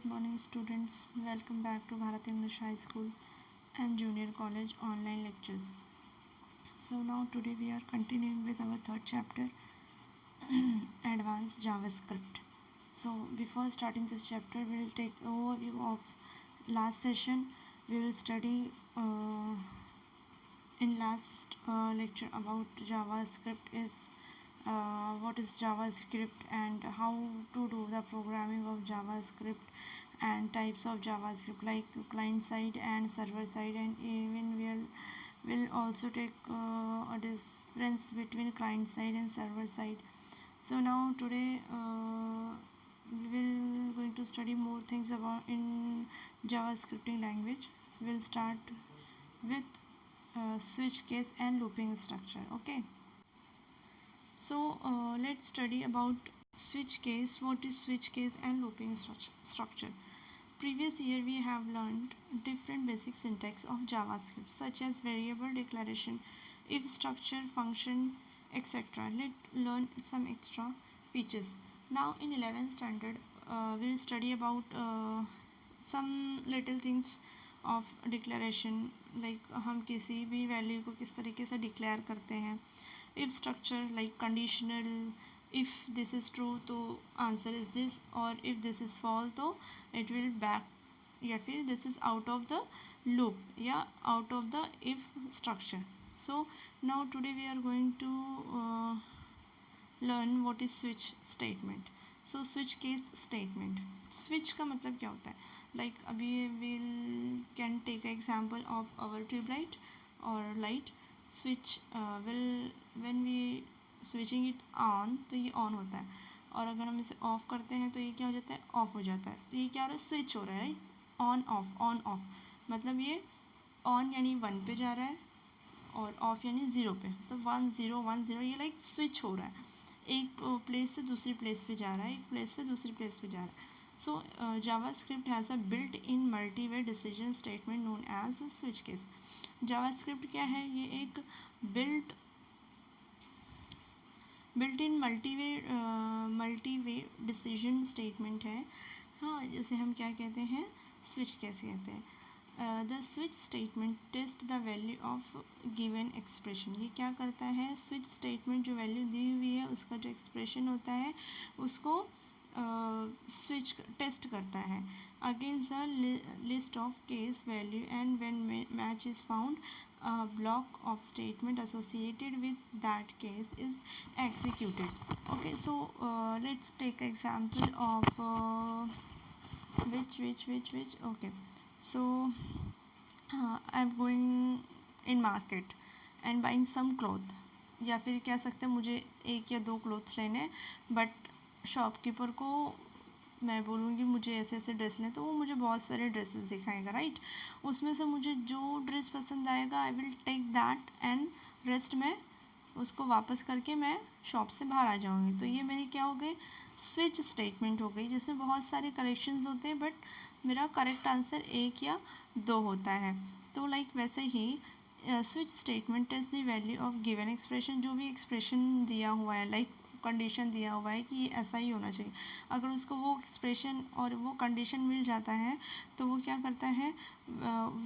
Good morning students. Welcome back to Bharat English High School and Junior College online lectures. So now today we are continuing with our third chapter Advanced JavaScript. So before starting this chapter we will take overview of last session. We will study in last lecture about JavaScript is what is JavaScript and how to do the programming of JavaScript and types of JavaScript like client side and server side, and even we'll also take a difference between client side and server side. So now today we will going to study more things about in JavaScripting language. So we'll start with switch case and looping structure. Okay. So let's study about switch case. What is switch case and looping structure? Previous year we have learned different basic syntax of JavaScript such as variable declaration, if structure, function, etc. Let's learn some extra features. Now in 11th standard we'll study about some little things of declaration, like हम किसी भी value को किस तरीके से declare करते हैं. If structure like conditional, if this is true तो answer is this, और if this is false तो it will back, या फिर this is out of the loop या out of the if structure. So now today we are going to learn what is switch statement. So switch case statement. Switch का मतलब क्या होता है? Like अभी we'll can take an example of our tube light or light. Switch when we switching it on तो ये on होता है, और अगर हम इसे ऑफ़ करते हैं तो ये क्या हो जाता है, ऑफ़ हो जाता है. तो ये क्या हो रहा है, स्विच हो रहा है. ऑन ऑफ मतलब ये ऑन यानी 1 पे जा रहा है और ऑफ यानी 0 पे. तो 1 0 1 0 ये लाइक स्विच हो रहा है, एक प्लेस से दूसरी प्लेस पे जा रहा है, एक प्लेस से दूसरी प्लेस पे जा रहा है. So JavaScript has a built in multiway decision statement known as switch case. JavaScript क्या है, ये एक built in multiway decision statement है. हाँ, जिसे हम क्या कहते हैं, स्विच कैसे कहते हैं. The switch statement test the value of given expression. ये क्या करता है, स्विच स्टेटमेंट जो वैल्यू दी हुई है उसका जो एक्सप्रेशन होता है उसको स्विच टेस्ट करता है against the list of case value, and when match is found a block of statement associated with that case is executed. Okay, so let's take example of which okay, so I'm going in market and buying some cloth, या फिर कह सकते हैं मुझे 1 या 2 clothes लेने हैं, but shopkeeper को मैं बोलूँगी मुझे ऐसे ऐसे ड्रेस लें तो वो मुझे बहुत सारे ड्रेसेस दिखाएगा, राइट. उसमें से मुझे जो ड्रेस पसंद आएगा I will take that, and rest में उसको वापस करके मैं शॉप से बाहर आ जाऊँगी. तो ये मेरी क्या हो गई, स्विच स्टेटमेंट हो गई, जिसमें बहुत सारे करेक्शंस होते हैं बट मेरा करेक्ट आंसर 1 या 2 होता है. तो लाइक वैसे ही switch statement test the value of given expression. जो भी एक्सप्रेशन दिया हुआ है, लाइक कंडीशन दिया हुआ है कि ये ऐसा ही होना चाहिए, अगर उसको वो एक्सप्रेशन और वो कंडीशन मिल जाता है तो वो क्या करता है,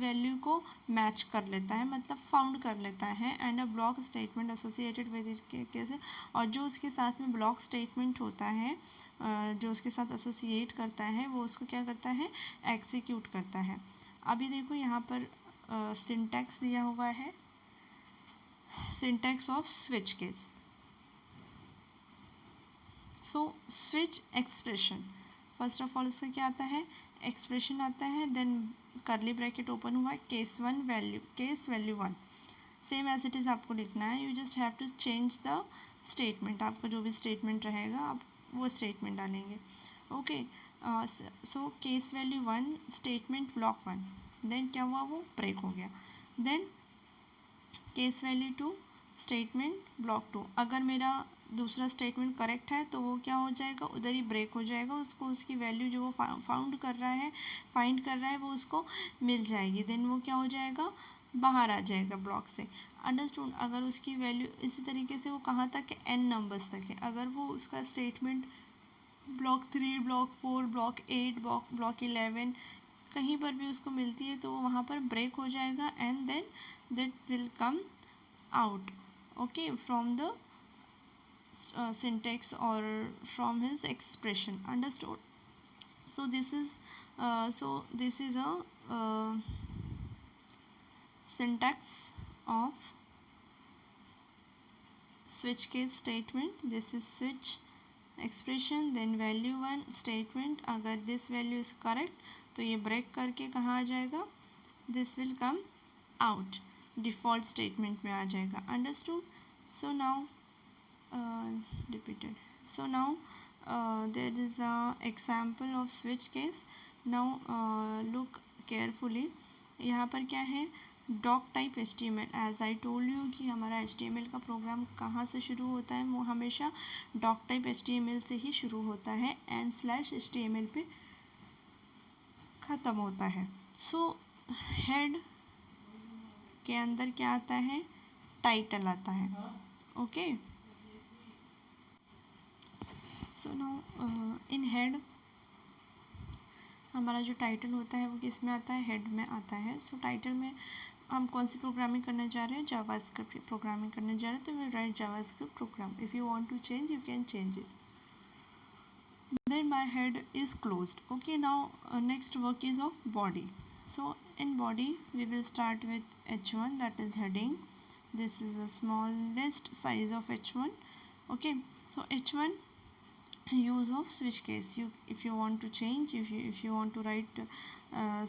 वैल्यू को मैच कर लेता है, मतलब फाउंड कर लेता है. And a block statement associated with it कैसे, और जो उसके साथ में ब्लॉक स्टेटमेंट होता है जो उसके साथ एसोसिएट करता है वो उसको क्या करता है, एग्जीक्यूट करता है. अभी देखो यहाँ पर सिंटैक्स दिया हुआ है, syntax off switch case. So switch expression, first of all उसका क्या आता है, एक्सप्रेशन आता है, देन करली ब्रैकेट ओपन हुआ है, case value 1, same as it is आपको लिखना है. You just have to change the statement, आपका जो भी स्टेटमेंट रहेगा आप वो स्टेटमेंट डालेंगे. Okay, so case value 1 statement block 1, then क्या हुआ, वो ब्रेक हो गया. Then case value 2 statement block 2. अगर मेरा दूसरा स्टेटमेंट करेक्ट है तो वो क्या हो जाएगा, उधर ही ब्रेक हो जाएगा, उसको उसकी वैल्यू जो वो फाइंड कर रहा है वो उसको मिल जाएगी. देन वो क्या हो जाएगा, बाहर आ जाएगा ब्लॉक से. अंडरस्टूड. अगर उसकी वैल्यू इसी तरीके से वो कहाँ तक है, n नंबर्स तक है, अगर वो उसका statement block 3, block 4, block 8, block 11 कहीं पर भी उसको मिलती है तो वो वहाँ पर ब्रेक हो जाएगा and then that will come out, okay, from the syntax or from his expression. Understood? So this is a syntax of switch case statement. This is switch expression, then value 1 statement. अगर this value is correct तो ये break करके कहाँ आ जाएगा, this will come out, default statement में आ जाएगा. Understood? So now repeated. So now there is a example of switch case. Now look carefully. यहाँ पर क्या है, doctype HTML. As I told you कि हमारा HTML का प्रोग्राम कहाँ से शुरू होता है, वो हमेशा डॉक टाइप HTML से ही शुरू होता है एंड /HTML पे ख़त्म होता है. सो हेड के अंदर क्या आता है, टाइटल आता है. Okay, so now in head हमारा जो टाइटल होता है वो किस में आता है, हेड में आता है. सो टाइटल में हम कौन सी प्रोग्रामिंग करने जा रहे हैं, जावास्क्रिप्ट प्रोग्रामिंग करने जा रहे हैं. तो we write JavaScript program. If you want to change you can change it. Then my head is closed. Okay, now next work is of body. So in body we will start with h1, that is heading. This is the smallest size of h1. Okay, so h1 use of switch case. You if you want to change, if you want to write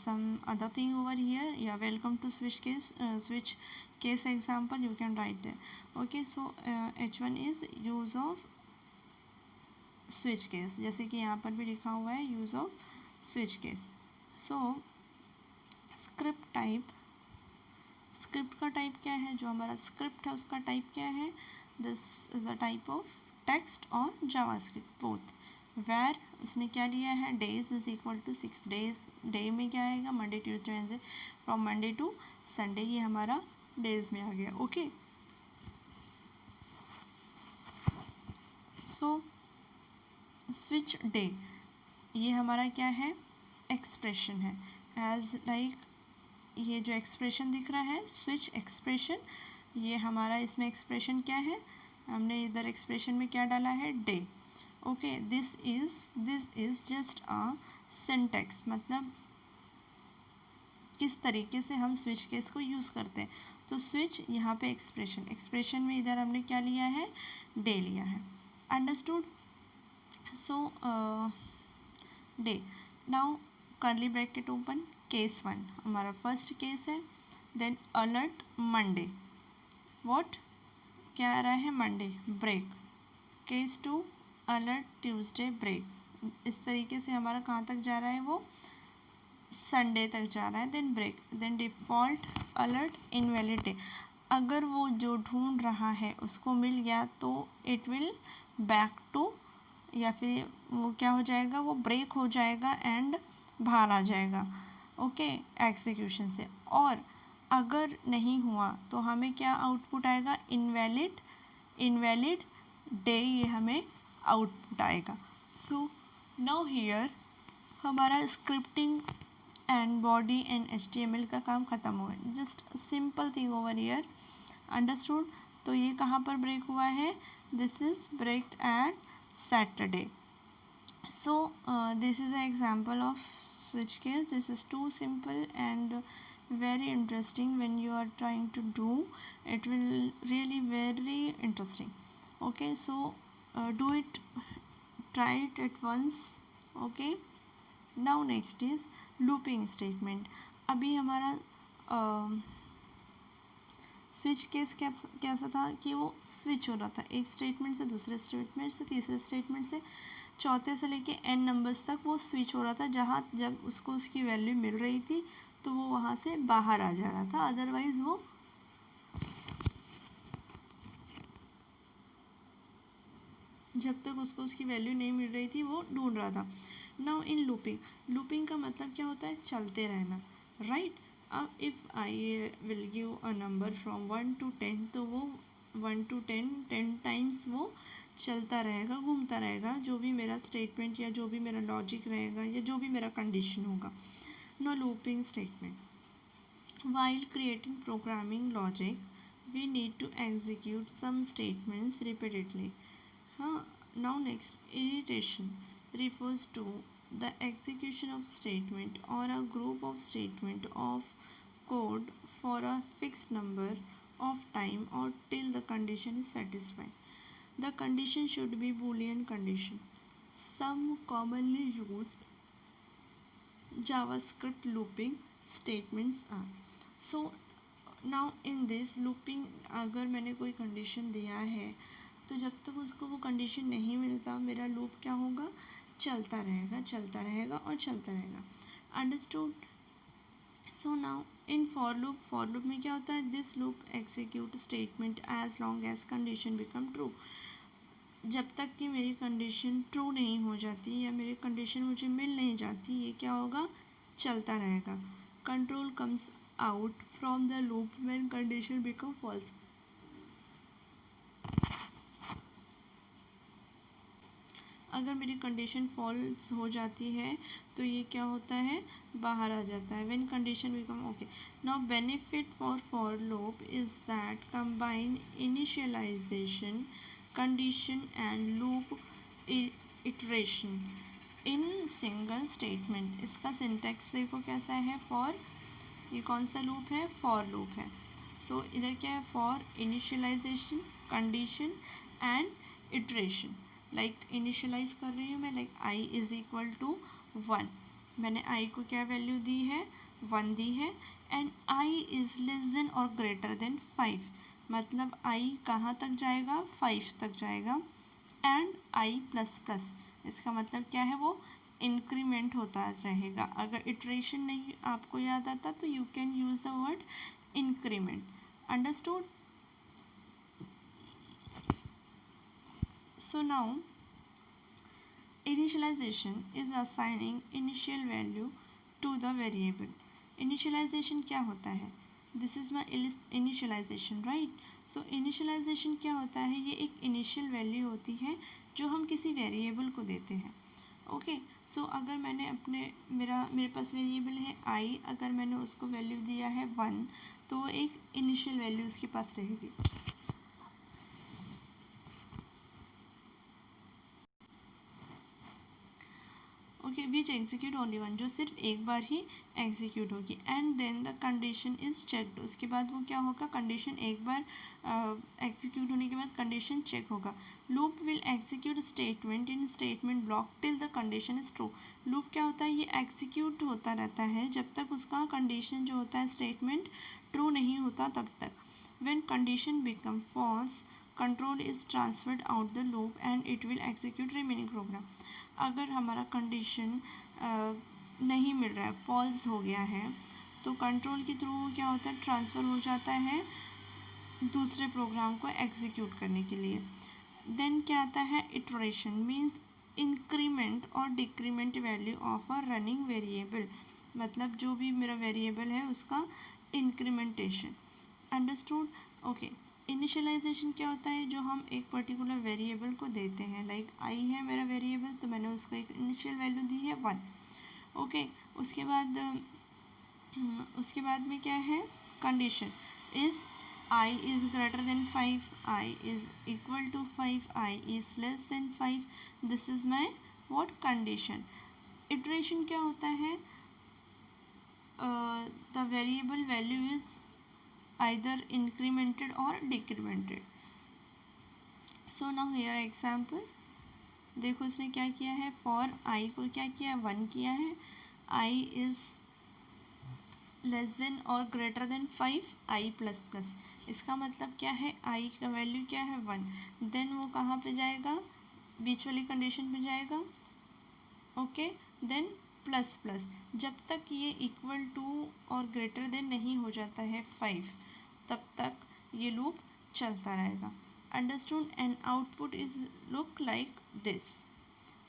some other thing over here, yeah, welcome to switch case example, you can write there. Okay, so h1 is use of switch case, जैसे कि यहाँ पर भी लिखा हुआ है use off switch case. सो script type, script का type क्या है, जो हमारा स्क्रिप्ट है उसका टाइप क्या है, this is a type of text और जावास्क्रिप्ट बोथ. वेर उसने क्या लिया है, days is equal to 6 days. Day में क्या आएगा, Monday Tuesday Wednesday, from Monday to Sunday, ये हमारा डेज में आ गया. ओके, सो स्विच डे ये हमारा क्या है, एक्सप्रेशन है. एज लाइक ये जो एक्सप्रेशन दिख रहा है स्विच एक्सप्रेशन, ये हमारा इसमें एक्सप्रेशन क्या है, हमने इधर एक्सप्रेशन में क्या डाला है, day. Okay, this is just a syntax, मतलब किस तरीके से हम स्विच केस को यूज़ करते हैं. तो स्विच यहाँ पे एक्सप्रेशन में इधर हमने क्या लिया है, डे लिया है. Understood? So day. Now curly bracket open, case 1 हमारा फर्स्ट केस है. देन अलर्ट मंडे, व्हाट क्या आ रहा है, Monday break. Case 2 alert Tuesday break. इस तरीके से हमारा कहाँ तक जा रहा है, वो संडे तक जा रहा है. Then break. Then default alert invalid day. अगर वो जो ढूंढ रहा है उसको मिल गया तो इट विल बैक टू, या फिर वो क्या हो जाएगा, वो ब्रेक हो जाएगा एंड बाहर आ जाएगा. ओके, एग्जीक्यूशन से. और अगर नहीं हुआ तो हमें क्या आउटपुट आएगा, इनवैलिड डे, ये हमें आउटपुट आएगा. सो नाउ हियर हमारा scripting and body and HTML का काम ख़त्म हो गया. Just simple thing over here. Understood? तो ये कहाँ पर ब्रेक हुआ है, this is breaked at Saturday. So this is an example of switch case. This is too simple and very interesting. When you are trying to do it, will really very interesting. Okay, so do it, try it at once. Okay, now next is looping statement. अभी हमारा switch case कैसा था कि वो switch हो रहा था एक स्टेटमेंट से दूसरे स्टेटमेंट से तीसरे स्टेटमेंट से चौथे से लेके n नंबर्स तक वो स्विच हो रहा था. जहाँ जब उसको उसकी वैल्यू मिल रही थी तो वो वहाँ से बाहर आ जा रहा था, अदरवाइज़ वो जब तक उसको उसकी वैल्यू नहीं मिल रही थी वो ढूंढ रहा था. नाउ इन लूपिंग का मतलब क्या होता है, चलते रहना. राइट, अब if I will give a number from 1 to 10, तो वो 1 to 10 टाइम्स वो चलता रहेगा, घूमता रहेगा, जो भी मेरा स्टेटमेंट या जो भी मेरा लॉजिक रहेगा या जो भी मेरा कंडीशन होगा. No looping statement. While creating programming logic, we need to execute some statements repeatedly. Now next, iteration refers to the execution of statement or a group of statement of code for a fixed number of time or till the condition is satisfied. The condition should be Boolean condition. Some commonly used JavaScript looping statements are. So now in this looping, अगर मैंने कोई condition दिया है तो जब तक उसको वो कंडीशन नहीं मिलता मेरा लूप क्या होगा, चलता रहेगा, चलता रहेगा और चलता रहेगा. Understood. So now in for loop में क्या होता है, this loop execute statement as long as condition become true. जब तक कि मेरी कंडीशन ट्रू नहीं हो जाती या मेरी कंडीशन मुझे मिल नहीं जाती, ये क्या होगा, चलता रहेगा. Control comes out from the loop when condition become false. अगर मेरी कंडीशन फॉल्स हो जाती है तो ये क्या होता है, बाहर आ जाता है. when condition become okay. now benefit for loop is that combine initialization, condition and loop iteration in single statement. इसका सिंटैक्स देखो कैसा है. फॉर, ये कौन सा लूप है, फॉर लूप है. सो इधर क्या है, for initialization, condition and iteration. Like initialize कर रही हूँ मैं, like I is equal to 1. मैंने आई को क्या वैल्यू दी है, 1 दी है. And I is less than और ग्रेटर देन 5. मतलब आई कहाँ तक जाएगा, 5 तक जाएगा. एंड आई प्लस प्लस, इसका मतलब क्या है, वो इंक्रीमेंट होता रहेगा. अगर इटरेशन नहीं आपको याद आता तो you can use the word increment. Understood. So now initialization is assigning initial value to the variable. Initialization क्या होता है, this is my initialization, right. So initialization क्या होता है, ये एक इनिशियल वैल्यू होती है जो हम किसी वेरिएबल को देते हैं. ओके. सो अगर मैंने मेरे पास वेरिएबल है आई, अगर मैंने उसको वैल्यू दिया है 1, तो वो एक इनिशियल वैल्यू उसके पास रहेगी. ओके, विच एग्जीक्यूट ओनली 1, जो सिर्फ एक बार ही एग्जीक्यूट होगी. And then the condition is checked. उसके बाद वो क्या होगा, कंडीशन एक बार एग्जीक्यूट होने के बाद कंडीशन चेक होगा. Loop will execute statement in statement block till the condition is true. Loop क्या होता है, ये एग्जीक्यूट होता रहता है जब तक उसका कंडीशन जो होता है स्टेटमेंट ट्रू नहीं होता तब तक. When condition become false, control is transferred out the loop and it will execute remaining program. अगर हमारा कंडीशन नहीं मिल रहा है, फॉल्स हो गया है, तो कंट्रोल के थ्रू क्या होता है, ट्रांसफ़र हो जाता है दूसरे प्रोग्राम को एग्जीक्यूट करने के लिए. देन क्या आता है, इटरेशन मीन्स इंक्रीमेंट और decrement value of a running variable. मतलब जो भी मेरा वेरिएबल है उसका इंक्रीमेंटेशन. अंडरस्टूड. ओके. इनिशियलाइजेशन क्या होता है, जो हम एक पर्टिकुलर वेरिएबल को देते हैं. लाइक आई है मेरा वेरिएबल, तो मैंने उसको एक इनिशियल वैल्यू दी है 1. ओके. उसके बाद में क्या है, condition is I is greater than 5, I is equal to 5, I is less than 5. This is my what, condition. Iteration क्या होता है, the variable value is either incremented or decremented. So now here example, देखो इसने क्या किया है, for i को क्या किया, 1 किया है. i is less than और greater than 5, i plus plus. इसका मतलब क्या है, i का वैल्यू क्या है, 1. देन वो कहाँ पे जाएगा, बीच वाली कंडीशन पे जाएगा. ओके. देन प्लस प्लस, जब तक ये इक्वल टू और ग्रेटर देन नहीं हो जाता है 5, तब तक ये लूप चलता रहेगा. Understood. And output is look like this.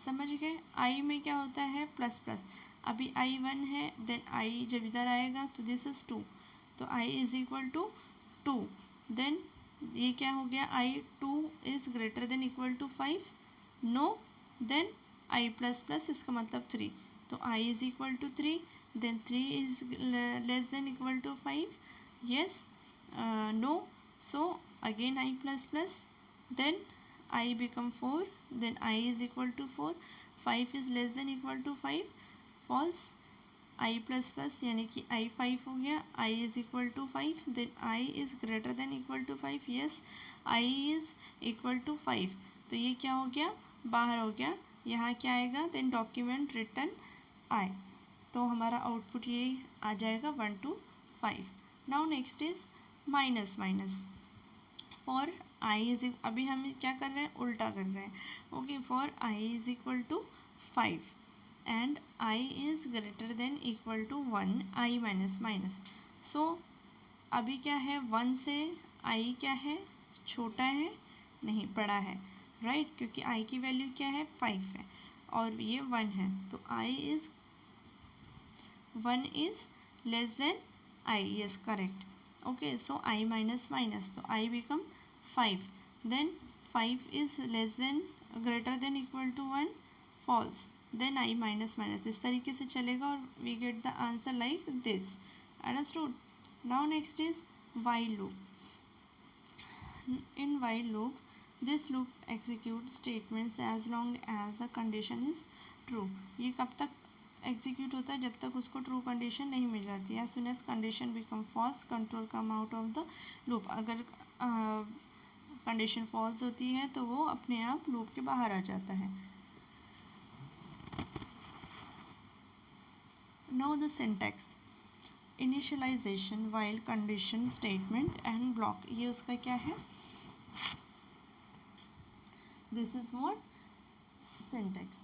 समझ गए. आई में क्या होता है, प्लस प्लस. अभी आई 1 है, देन आई जब इधर आएगा तो दिस इज 2, तो आई इज इक्वल टू 2. देन ये क्या हो गया, I2 is greater than equal to 5, no, then I plus plus इसका मतलब 3, तो I is equal to 3, then 3 is less than equal to 5, yes, no, so again I plus plus, then I become 4, then I is equal to 4, 5 is less than equal to 5, false, I plus plus यानी कि I 5 हो गया, I is equal to 5, then I is greater than equal to 5, yes, I is equal to 5, तो ये क्या हो गया, बाहर हो गया, यहाँ क्या आएगा, देन डॉक्यूमेंट रिटर्न I, तो हमारा आउटपुट ये आ जाएगा 1 to 5. Now next is minus minus, for I is, अभी हम क्या कर रहे हैं, उल्टा कर रहे हैं, okay, for I is equal to 5 and I is greater than equal to 1, I minus minus, so अभी क्या है, 1 से I क्या है, छोटा है, नहीं बड़ा है, राइट, क्योंकि I की वैल्यू क्या है, 5 है और ये 1 है, तो I is 1 is less than I, yes correct, okay, so I minus minus, तो I become 5, then 5 is less than greater than equal to 1, false, then I minus minus, इस तरीके से चलेगा और we get the answer like this, understood. Now next is while loop. In while loop, this loop execute statements as long as the condition is true. ये कब तक execute होता है, जब तक उसको ट्रू कंडीशन नहीं मिल जाती है. As soon as condition become false, control come out of the loop. अगर कंडीशन फॉल्स होती है तो वो अपने आप लूप के बाहर आ जाता है. Now the syntax, initialization, while, condition, statement and block. ये उसका क्या है, this is what syntax.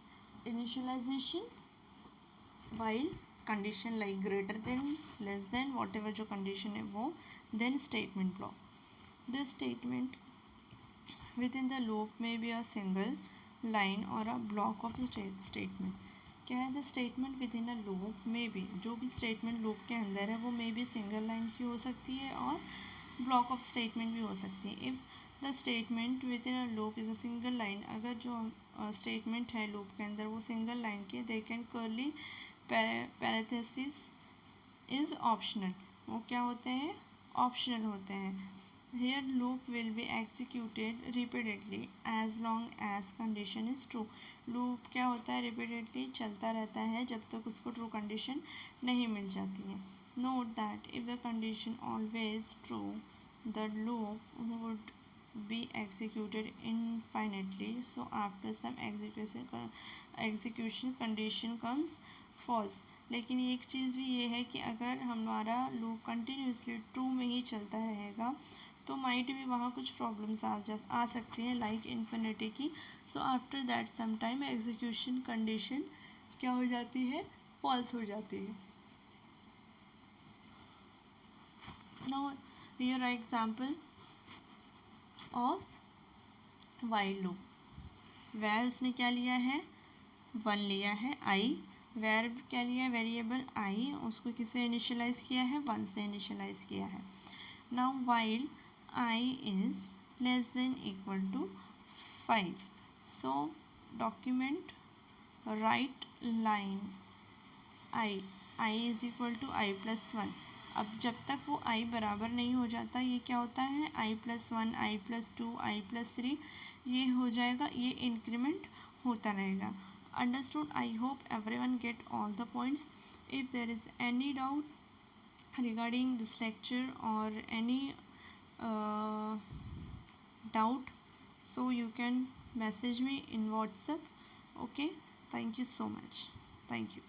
Initialization, while, condition like greater than, less than, whatever जो condition है वो, then statement block. This statement within the loop may be a single line or a block of the statement. क्या है, the statement with in a loop में भी, जो भी statement loop के अंदर है वो मे भी सिंगल लाइन की हो सकती है और ब्लॉक ऑफ स्टेटमेंट भी हो सकती है. If the statement with in a loop is a single line, अगर जो स्टेटमेंट है लूप के अंदर वो सिंगल लाइन के, they can curly parenthesis is optional. वो क्या होते हैं, ऑप्शनल होते हैं. Here loop will be executed repeatedly as long as condition is true. Loop क्या होता है, repeatedly चलता रहता है जब तक उसको true condition नहीं मिल जाती है. Note that if the condition always true, the loop would be executed infinitely. So after some execution condition comes false. लेकिन एक चीज़ भी ये है कि अगर हमारा लूप कंटिन्यूसली ट्रू में ही चलता रहेगा तो माइट भी वहाँ कुछ प्रॉब्लम्स आ सकती हैं, लाइक इन्फिनिटी की. So after that some time execution condition क्या हो जाती है, फॉल्स हो जाती है. Now here are example of while loop. Where उसने क्या लिया है, 1 लिया है, आई. वेयर क्या लिया है, वेरिएबल आई, उसको किससे इनिशियलाइज किया है, 1 से इनिशियलाइज किया है. Now while I is less than equal to 5. So document write line I is equal to I plus 1. अब जब तक वो I बराबर नहीं हो जाता, ये क्या होता है, I plus 1, I plus 2, I plus 3, ये हो जाएगा, ये इंक्रीमेंट होता रहेगा. Understood? I hope everyone get all the points. If there is any doubt regarding this lecture or any doubt, so you can message me in WhatsApp. Okay, thank you so much. Thank you.